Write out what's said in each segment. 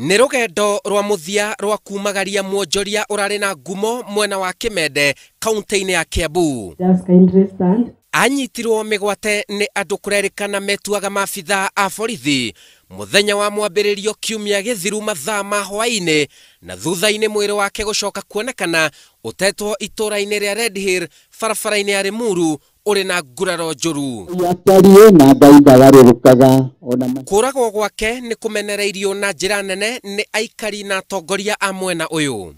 Nĩ rũgendo rwa muthia rwa kumagaria mwonjoria urari na ngumo mwena wa Kimende kaunti-inĩ ya Kiambu. Anyitirwo migwate ni andu kurerikana metuaga maabitha a borithi muthenya wa mwambĩrĩrio kiumia gĩthiru mathaa ma hwaĩ-inĩ, na thutha-inĩ mwĩrĩ wake gucoka kuonekana utetwo itura-inĩ rĩa Red Hill barabara-inĩ ya Limuru uri na nguraro njũru. Kũragwo gwake ni kumenereirio na njĩra nene ni aikari na atongoria a mwena uyu.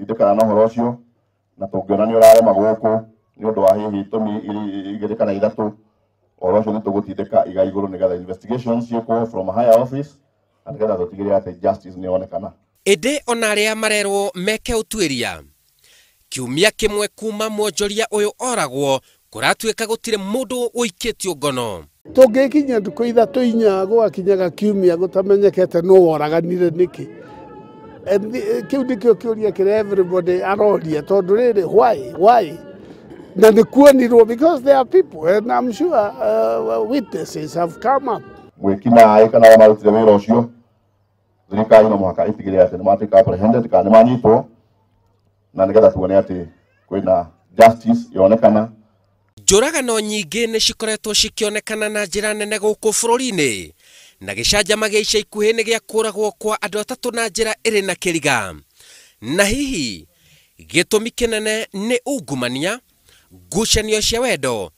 Idekana no horocio na tũngiona nĩ ũrarema gũkũ nĩ ũndũ wa hihi itũmi igĩrĩ kana ithatũ, horocio nĩ tũgũtindĩka iga igũrũ nĩgetha investigations ciĩkwo from a higher office na nĩgetha tũtigĩrĩre atĩ justice nĩ yonekana. Ĩndĩ ona arĩa marerwo meke ũtuĩria, kiumia kĩmwe kuma mwonjoria ũyũ oragwo kũratuĩka gũtirĩ mũndũ ũikĩtio ngono. Tũngĩkinya thikũ ithatũ inya gũgakinyaga kiumia gũtamenyekete nũ woraganire nĩkĩ. And everybody aroria tondu riri why na ni kuonirwo because there are people and I'm sure witnesses have come up. Mwikina kana marutire wĩra ũcio thirikari no mũhaka itigĩrĩre atĩ nĩ matuĩka apprehended kana nĩ manyitwo na nĩgetha tuone atĩ kwĩna justice yonekana. Njũragano nyingĩ nĩ cikoretwo cikĩonekana na njĩra nene gũkũ bũrũri-inĩ, na gĩcanjama gĩa ica ikuhĩ nĩ gĩa kũragwo kwa andũ atatũ na njĩra ĩrĩ na kĩriga. Na hihi gĩtũmi kĩnene nĩ ungumania, ngucanio cia wendo,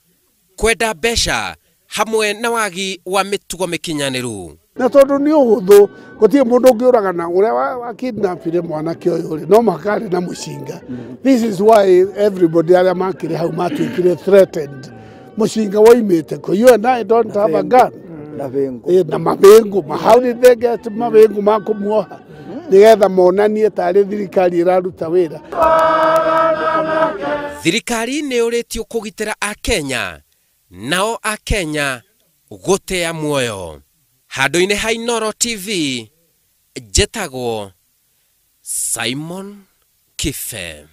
kwenda mbeca hamwe na wagi wa mĩtugo mĩkinyanĩru. Na tondu nĩ ũhũthũ gũtirĩ mũndũ ũngĩũragana ũrĩa wakidnapire mwanake ũyũ no makarĩ na mũcinga. This is why everybody arĩa makĩrĩ hau matuĩkire threatened. Mũcinga woimĩte kũ? You and I don't have a gun. Na mabengu, how did they get mabengu ma kumuoha? Nigetha monanie tarĩ thirikari iraruta wĩra. Thirikari nĩ ũrĩtio kũgitĩra Akenya, nao Akenya gũtea muoyo. Handũ-inĩ ha Inooro TV, njĩtagwo Simon Kife.